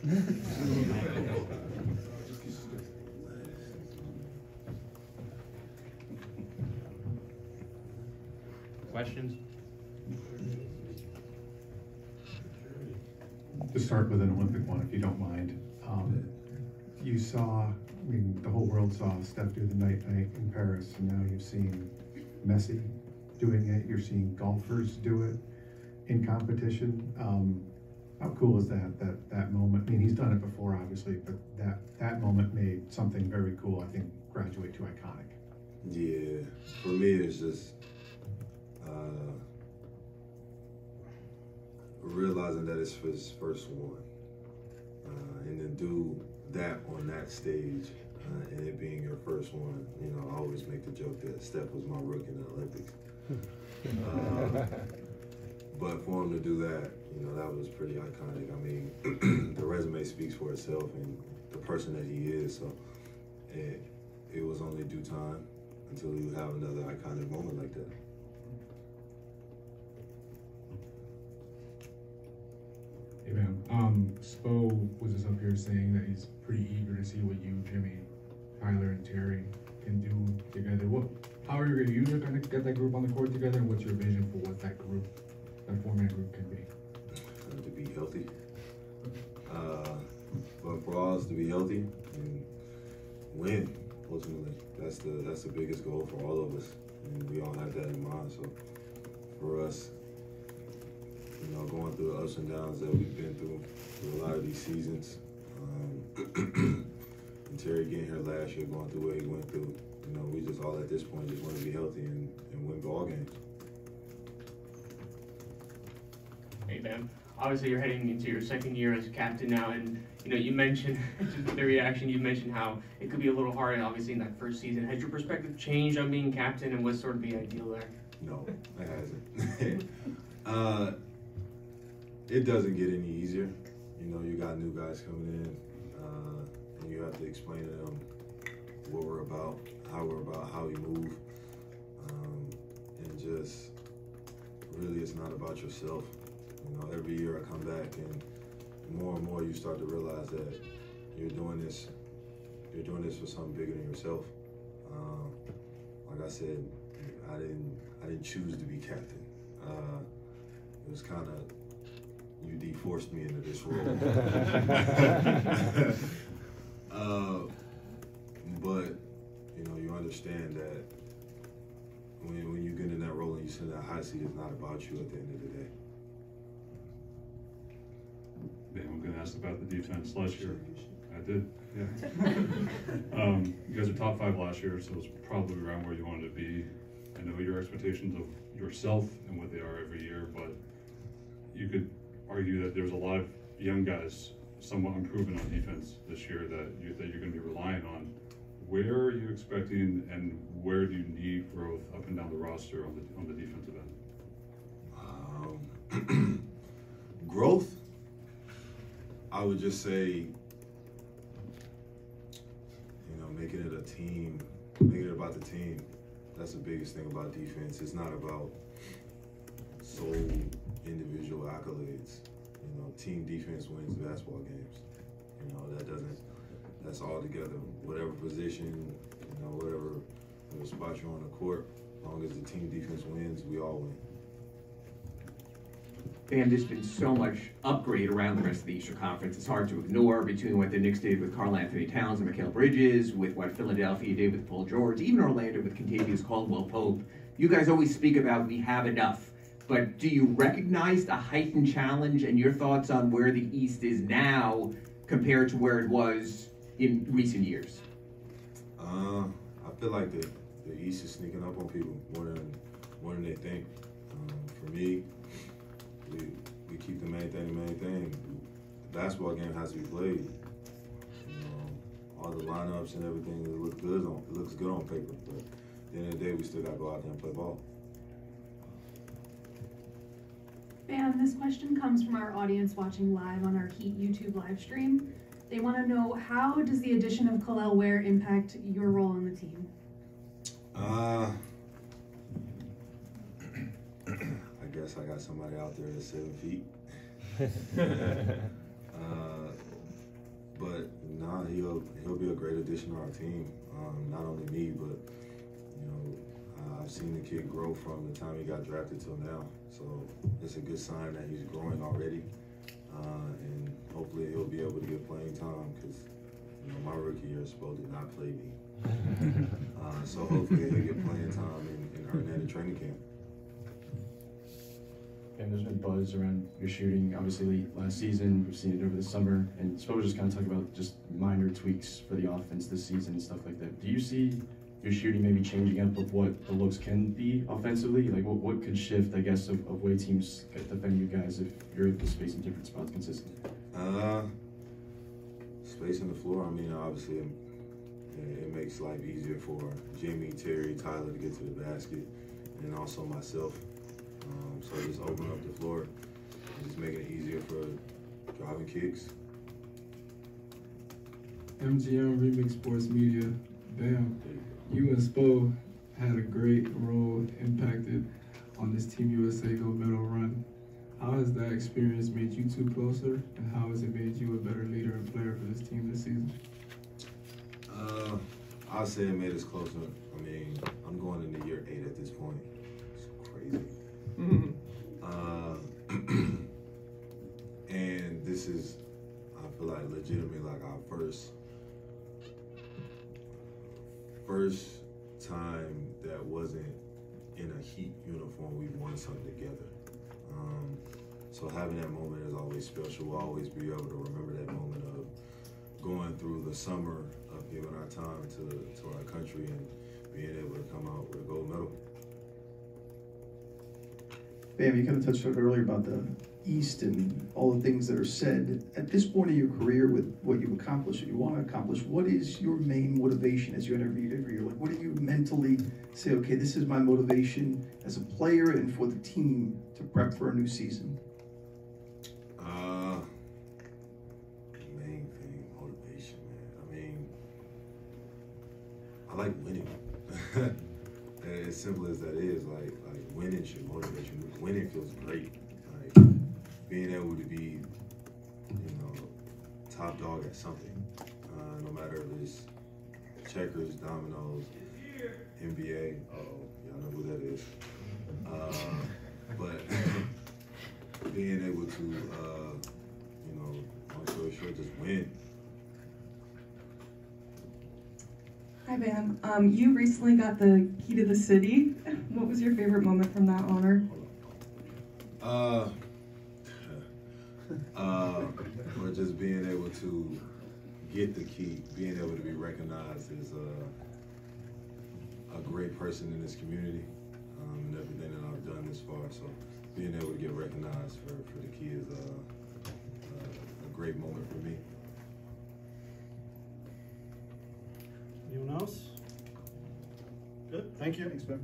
Questions? To start with an Olympic one, if you don't mind. You saw, I mean, the whole world saw Steph do the night-night in Paris, and now you've seen Messi doing it. You're seeing golfers do it in competition. How cool is that moment? I mean, he's done it before, obviously, but that moment made something very cool, I think, graduate to iconic. Yeah, for me, it's just realizing that it's his first one, and to do that on that stage, and it being your first one. You know, I always make the joke that Steph was my rookie in the Olympics. But for him to do that, you know, that was pretty iconic. I mean, the resume speaks for itself and the person that he is. So it was only due time until you have another iconic moment like that. Hey man, Spo was just up here saying that he's pretty eager to see what you, Jimmy, Tyler, and Terry can do together. How are you going to get that group on the court together, and what's your vision for what that four-man group can be? To be healthy. But for us to be healthy and win, ultimately, that's the biggest goal for all of us, and we all have that in mind. So for us, you know, going through the ups and downs that we've been through a lot of these seasons, and Terry getting here last year, going through what he went through, you know, we just all at this point just want to be healthy and win ball games. Hey, man. Obviously, you're heading into your second year as a captain now, and you know, you mentioned the reaction. You mentioned how it could be a little hard, obviously, in that first season. Has your perspective changed on being captain, and what's sort of the ideal there? No, it hasn't. It doesn't get any easier. You know, you got new guys coming in, and you have to explain to them what we're about, how we move, and just really, it's not about yourself. You know, every year I come back, and more you start to realize that you're doing this for something bigger than yourself. Like I said, I didn't choose to be captain. It was kind of, you de-forced me into this role. But you know, you understand that when you get in that role and you sit in that high seat, it's not about you at the end of the day. Yeah, I'm going to ask about the defense last year. I did, yeah. You guys are top 5 last year, so it's probably around where you wanted to be. I know your expectations of yourself and what they are every year, but you could argue that there's a lot of young guys somewhat unproven on defense this year that you're going to be relying on. Where are you expecting, and where do you need growth up and down the roster on the defensive end? Growth, I would just say, you know, making it a team, making it about the team. That's the biggest thing about defense. It's not about sole individual accolades. You know, team defense wins basketball games. You know, that's all together. Whatever position, you know, whatever spot you're on the court, as long as the team defense wins, we all win. And there's been so much upgrade around the rest of the Eastern Conference. It's hard to ignore, between what the Knicks did with Karl Anthony Towns and Mikal Bridges, with what Philadelphia did with Paul George, even Orlando with Contavious Caldwell-Pope. You guys always speak about we have enough, but do you recognize the heightened challenge, and your thoughts on where the East is now compared to where it was in recent years? I feel like the East is sneaking up on people more than they think. For me, we keep the main thing. The basketball game has to be played. You know, all the lineups and everything, it looks good on paper, but at the end of the day, we still got to go out there and play ball. And this question comes from our audience watching live on our Heat YouTube live stream. They want to know, how does the addition of Kel'el Ware impact your role on the team? I guess I got somebody out there that's 7 feet. Nah, he'll be a great addition to our team. Not only me, but you know, I've seen the kid grow from the time he got drafted till now. So it's a good sign that he's growing already, and hopefully he'll be able to get playing time because you know my rookie year Spo did not play me. So hopefully he'll get playing time and earn that in training camp. And there's been buzz around your shooting, obviously last season, we've seen it over the summer, and suppose just kind of talk about just minor tweaks for the offense this season and stuff like that. Do you see your shooting maybe changing up of what the looks can be offensively? Like what could shift, I guess, of way teams defend you guys if you're just spacing different spots consistently? Spacing the floor, I mean, obviously it makes life easier for Jimmy, Terry, Tyler to get to the basket, and also myself. So just open up the floor and just making it easier for driving kicks. MGM Remix Sports Media, Bam, you and Spo had a great role impacted on this Team USA Gold Medal run. How has that experience made you two closer, and how has it made you a better leader and player for this team this season? I'll say it made us closer. I mean, I'm going into year 8 at this point. It's crazy. And this is, I feel like, legitimately like our first time that wasn't in a Heat uniform we won something together. So having that moment is always special. We'll always be able to remember that moment of going through the summer of giving our time to our country and being able to come out with a gold medal. Bam, you kind of touched on it earlier about the East and all the things that are said. At this point in your career, with what you've accomplished and you want to accomplish, what is your main motivation as you enter every year? Like, what do you mentally say, okay, this is my motivation as a player and for the team to prep for a new season? Main thing, motivation, man. I mean, I like winning. As simple as that is, like winning should motivate you. Winning feels great. Like being able to be, you know, top dog at something. No matter if it's checkers, dominoes, NBA. Y'all know who that is. But being able to, you know, long story short, just win. Hi, Bam. You recently got the key to the city. What was your favorite moment from that honor? Or just being able to get the key, being able to be recognized as a great person in this community, and everything that I've done this far. So being able to get recognized for the key is a great moment for me. Anyone else? Good, thank you. Thanks, Ben.